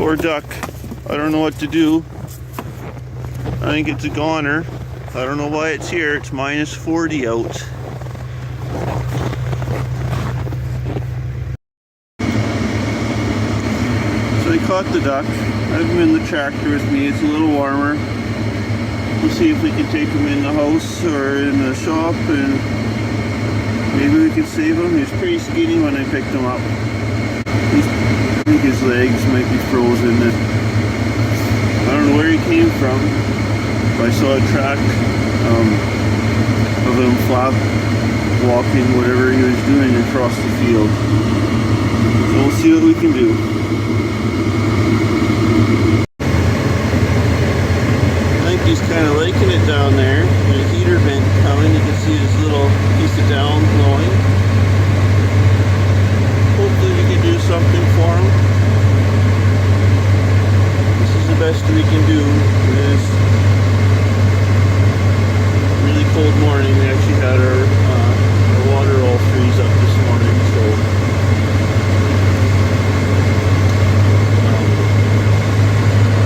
Poor duck. I don't know what to do. I think it's a goner. I don't know why it's here. It's minus 40 out. So I caught the duck. I have him in the tractor with me. It's a little warmer. We'll see if we can take him in the house or in the shop, and maybe we can save him. He was pretty skinny when I picked him up. I think his legs might be frozen. I don't know where he came from. I saw a track of him flap walking, whatever he was doing, across the field. So we'll see what we can do. I think he's kind of liking it down there. There's a heater vent coming. You can see this little piece of down blowing. Hopefully we can do something for him. This is the best we can do. It is really cold morning. We actually had our water all freeze up this morning, so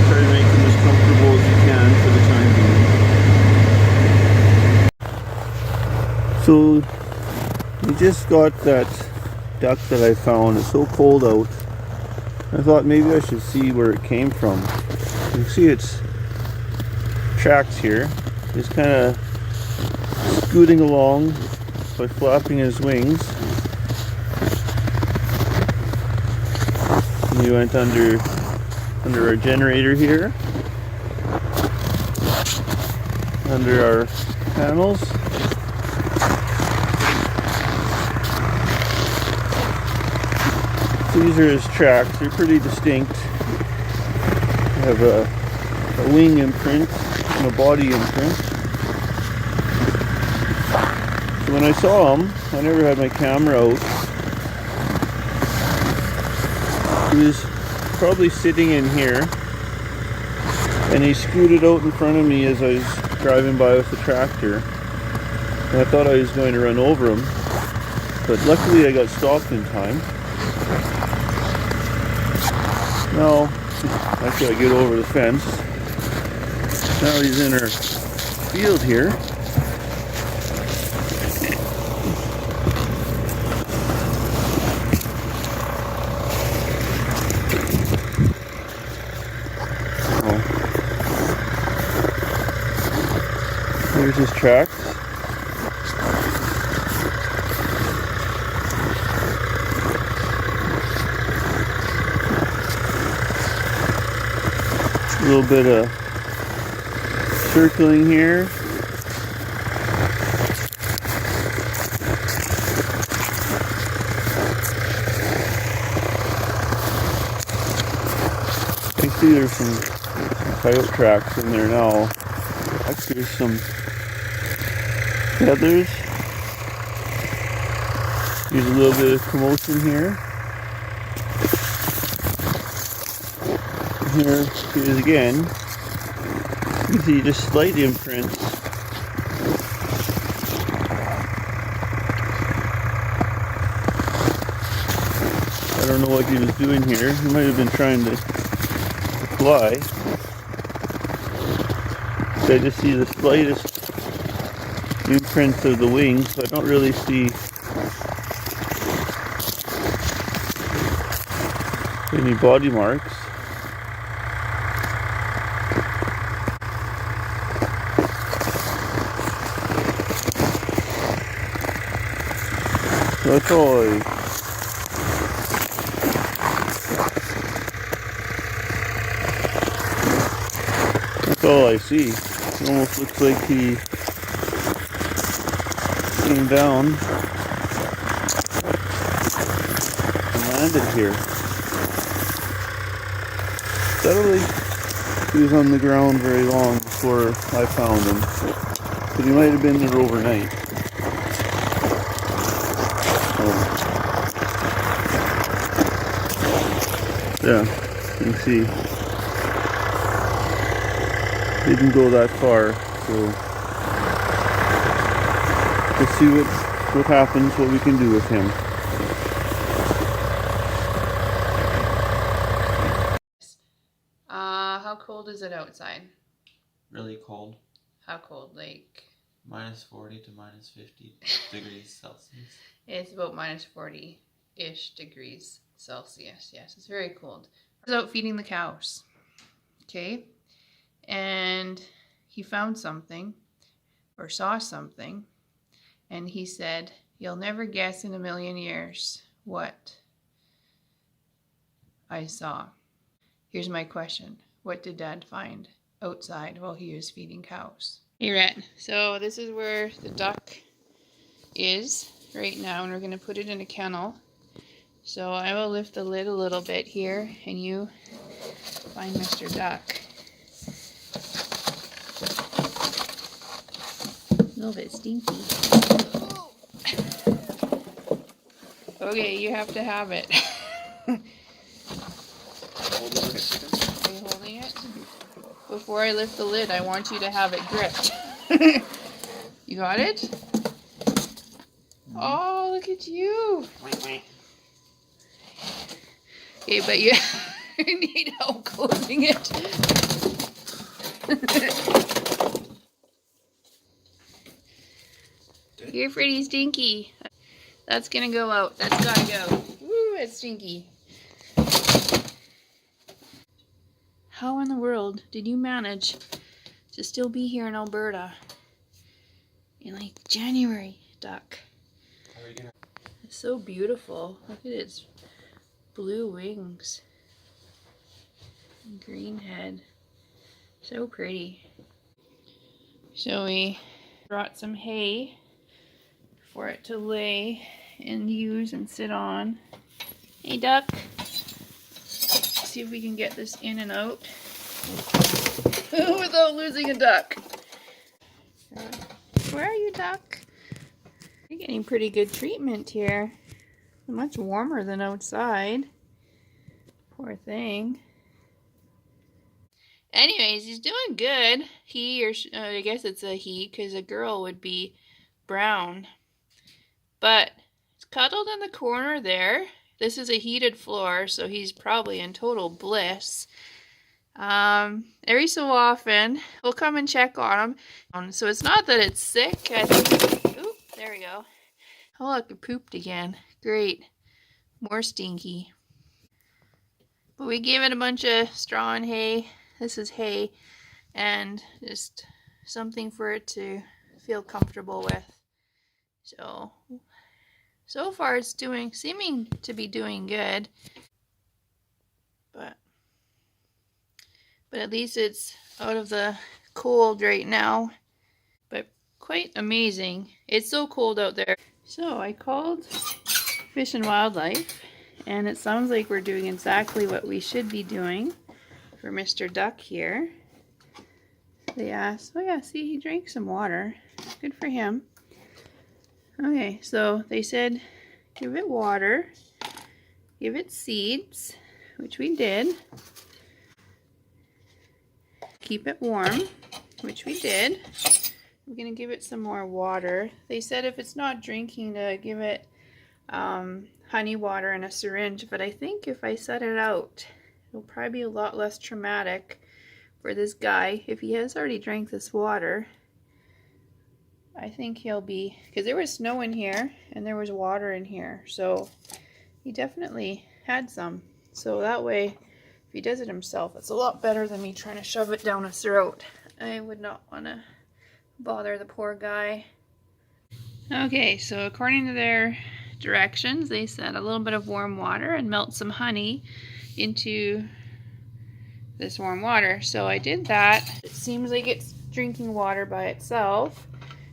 try to make him as comfortable as you can for the time being. So we just got that duck that I found. It's so cold out. I thought maybe I should see where it came from. You can see its tracks here. He's kind of scooting along by flapping his wings. And he went under our generator here, under our panels. These are his tracks. They're pretty distinct. They have a wing imprint and a body imprint. So when I saw him, I never had my camera out. He was probably sitting in here, and he scooted out in front of me as I was driving by with the tractor. And I thought I was going to run over him, but luckily I got stopped in time. Now, actually I get over the fence. Now he's in our field here. Here's his tracks. A little bit of circling here. I see there's some coyote tracks in there now. Actually, there's some feathers. There's a little bit of commotion here. Here he is again. You can see just slight imprints. I don't know what he was doing here. He might have been trying to fly. I just see the slightest imprints of the wings. I don't really see any body marks. That's all I see. It almost looks like he came down and landed here. Steadily, he was on the ground very long before I found him. But he might have been there overnight. Yeah, you can see didn't go that far, so let's see what happens, what we can do with him. outside? Really cold. How cold? Like -40 to -50 degrees Celsius. it's about -40-ish degrees Celsius. Yes, it's very cold. I was out feeding the cows. Okay, and he found something or saw something, and he said, "You'll never guess in a million years what I saw." Here's my question. What did Dad find outside while he was feeding cows? Hey, Rhett. So this is where the duck is right now, and we're going to put it in a kennel. So I will lift the lid a little bit here, and you find Mr. Duck. A little bit stinky. Okay, you have to have it. Are you holding it? Before I lift the lid, I want you to have it gripped. You got it? Oh, look at you. Okay, but you need help closing it. You're pretty stinky. That's gonna go out. That's gotta go. Woo, it's stinky. How in the world did you manage to still be here in Alberta in like January, Duck? It's so beautiful. Look at its blue wings. Green head. So pretty. So we brought some hay for it to lay and use and sit on. Hey, Duck. See if we can get this in and out without losing a duck. Where are you, Duck? You're getting pretty good treatment here. Much warmer than outside. Poor thing. Anyways, he's doing good. He, or I guess it's a he, because a girl would be brown. But it's cuddled in the corner there. This is a heated floor, so he's probably in total bliss. Every so often, we'll come and check on him. So it's not that it's sick. I think, oop, there we go. Oh, look, it pooped again. Great. More stinky. But we gave it a bunch of straw and hay. This is hay. And just something for it to feel comfortable with. So far it's seeming to be doing good. But at least it's out of the cold right now. But quite amazing. It's so cold out there. So I called Fish and Wildlife, and it sounds like we're doing exactly what we should be doing for Mr. Duck here. They asked, oh yeah, see, he drank some water. Good for him. Okay, so they said give it water, give it seeds, which we did. Keep it warm, which we did. We're going to give it some more water. They said if it's not drinking to give it honey water in a syringe, but I think if I set it out, it'll probably be a lot less traumatic for this guy. If he has already drank this water, I think he'll be, because there was snow in here and there was water in here, so he definitely had some. So that way, if he does it himself, it's a lot better than me trying to shove it down his throat. I would not want to bother the poor guy. Okay, so according to their directions, they said a little bit of warm water and melt some honey into this warm water. So I did that. It seems like it's drinking water by itself.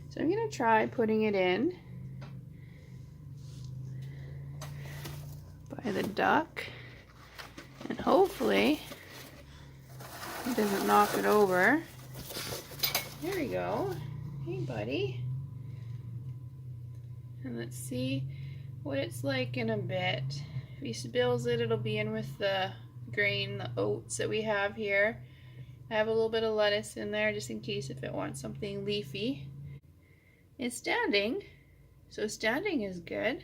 So I'm going to try putting it in by the duck, and hopefully it doesn't knock it over. There we go. Hey, buddy. And let's see what it's like in a bit. If he spills it, it'll be in with the grain, the oats that we have here. I have a little bit of lettuce in there just in case if it wants something leafy. It's standing, so standing is good.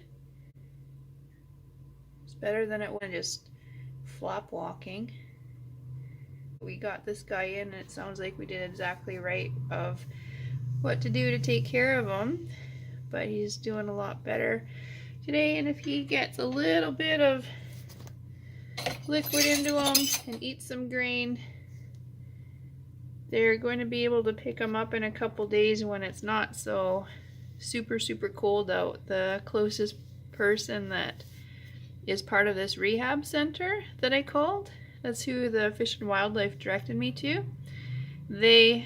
It's better than it was just flop walking. We got this guy in and it sounds like we did exactly right of what to do to take care of him, but he's doing a lot better today. And if he gets a little bit of liquid into him and eats some grain, they're going to be able to pick him up in a couple days when it's not so super cold out. The closest person that is part of this rehab center that I called, that's who the Fish and Wildlife directed me to, the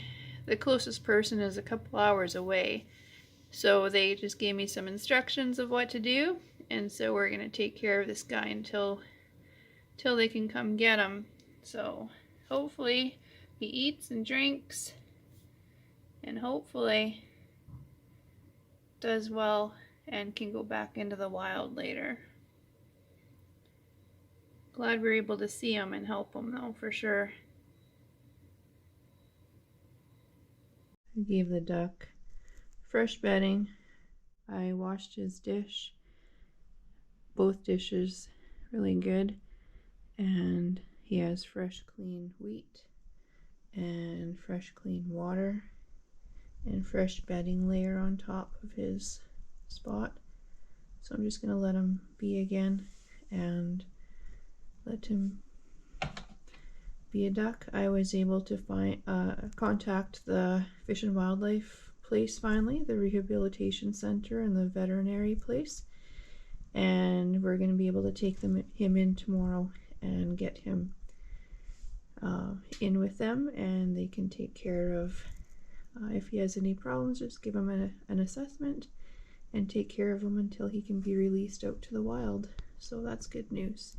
closest person is a couple hours away. So they just gave me some instructions of what to do, and so we're gonna take care of this guy until they can come get him. So hopefully he eats and drinks and hopefully does well and can go back into the wild later. Glad we're able to see him and help him though, for sure. I gave the duck fresh bedding. I washed his dish, both dishes really good, and he has fresh clean wheat and fresh clean water and fresh bedding layer on top of his spot. So I'm just gonna let him be again and let him be a duck. I was able to contact the Fish and Wildlife place finally, the rehabilitation center and the veterinary place, and we're going to be able to take him in tomorrow and get him in with them, and they can take care of if he has any problems, just give him an assessment and take care of him until he can be released out to the wild. So that's good news.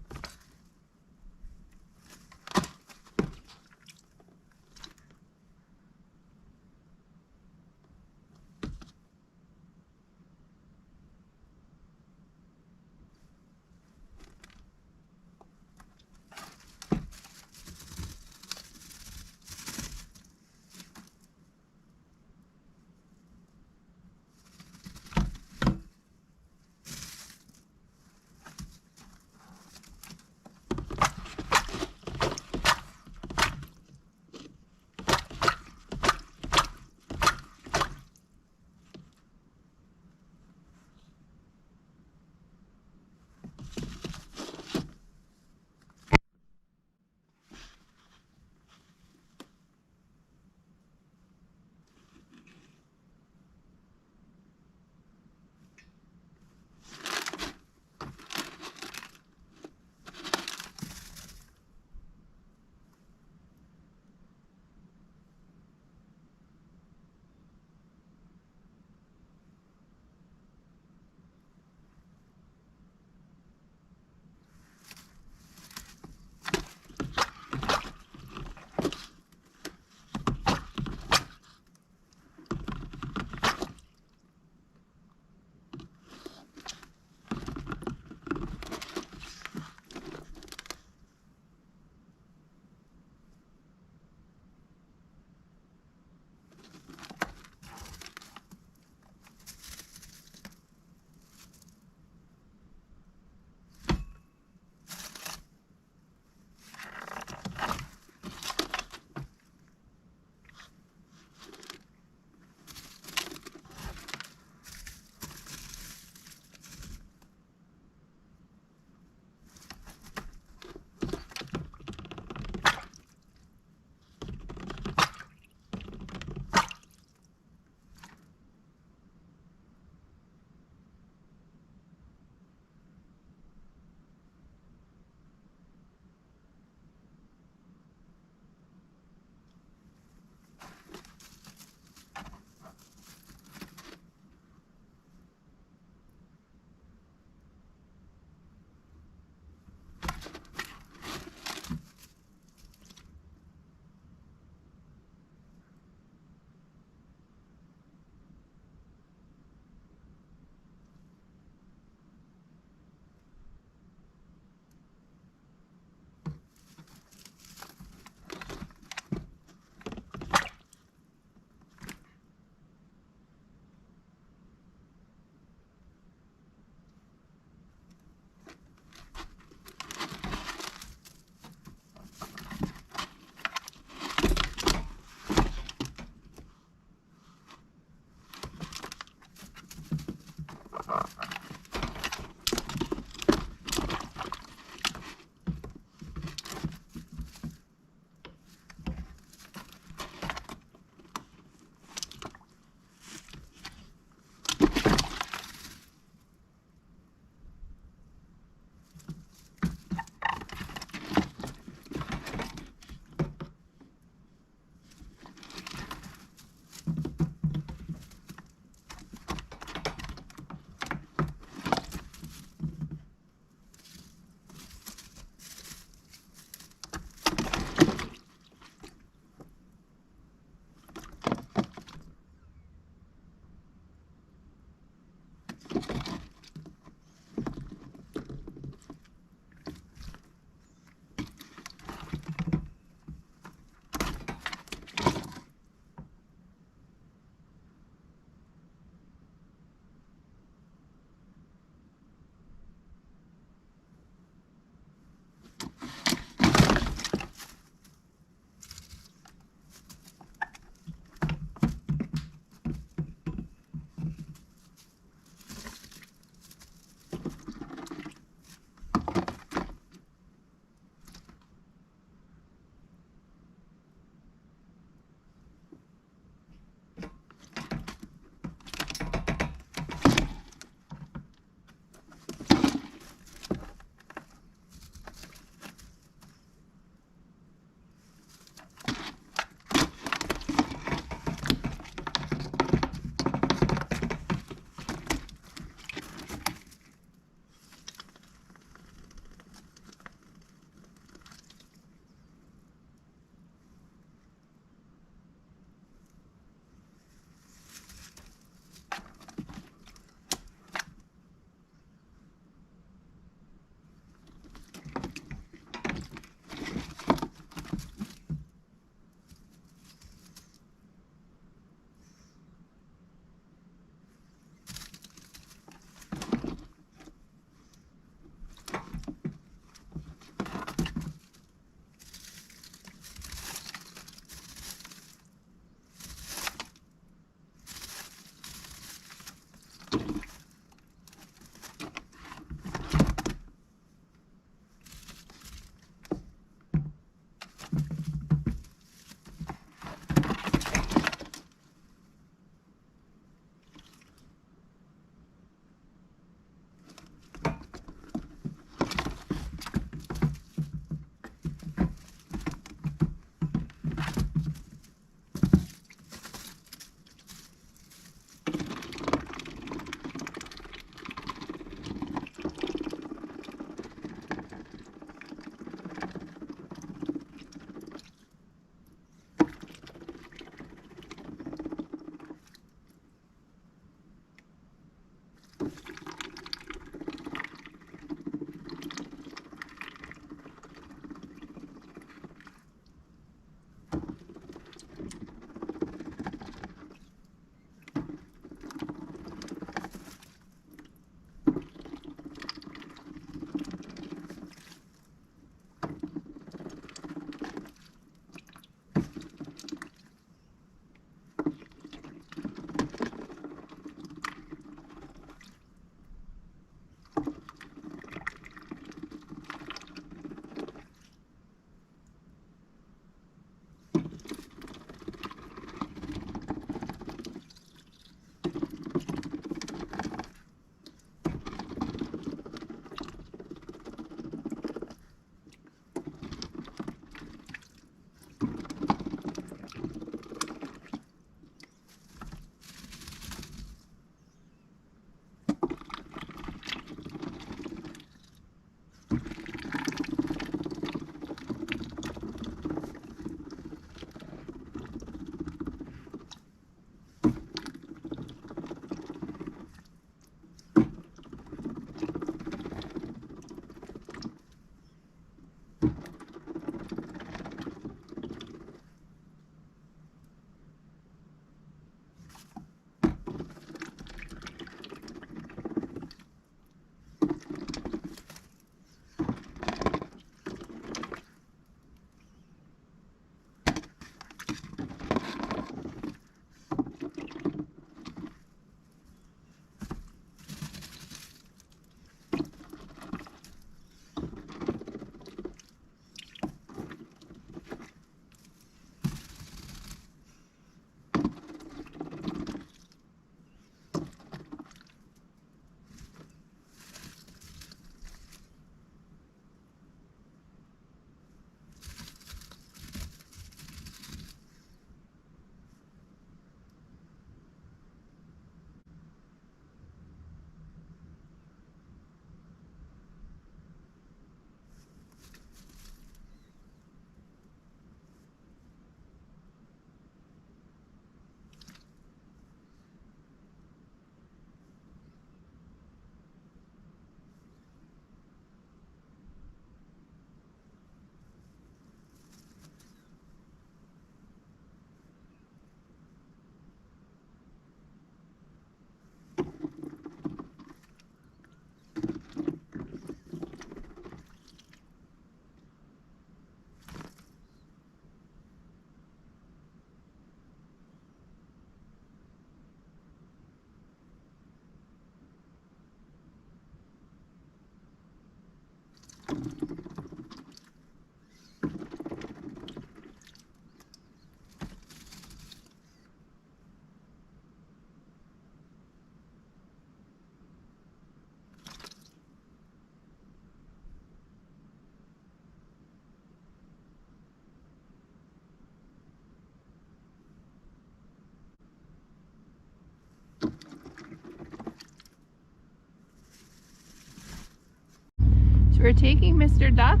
we're taking Mr. Duck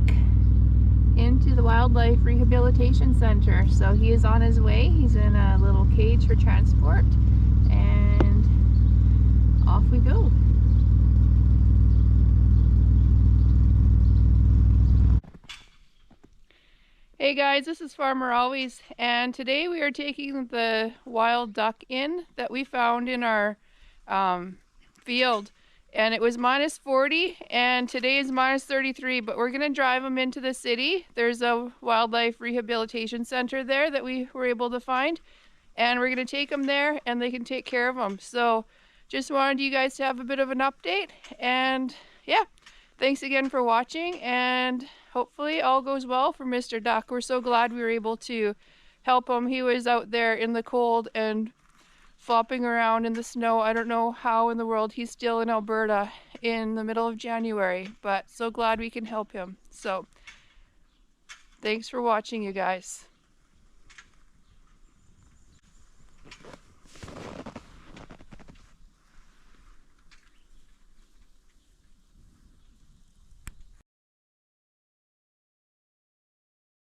into the Wildlife Rehabilitation Center. So he is on his way. He's in a little cage for transport, and off we go. Hey guys, this is Farmer Always, and today we are taking the wild duck in that we found in our field, and it was minus 40 and today is minus 33, but we're going to drive them into the city. There's a wildlife rehabilitation center there that we were able to find, and we're going to take them there and they can take care of them. So just wanted you guys to have a bit of an update, and yeah, thanks again for watching, and hopefully all goes well for Mr. Duck. We're so glad we were able to help him. He was out there in the cold and flopping around in the snow. I don't know how in the world he's still in Alberta in the middle of January, but so glad we can help him. So thanks for watching, you guys.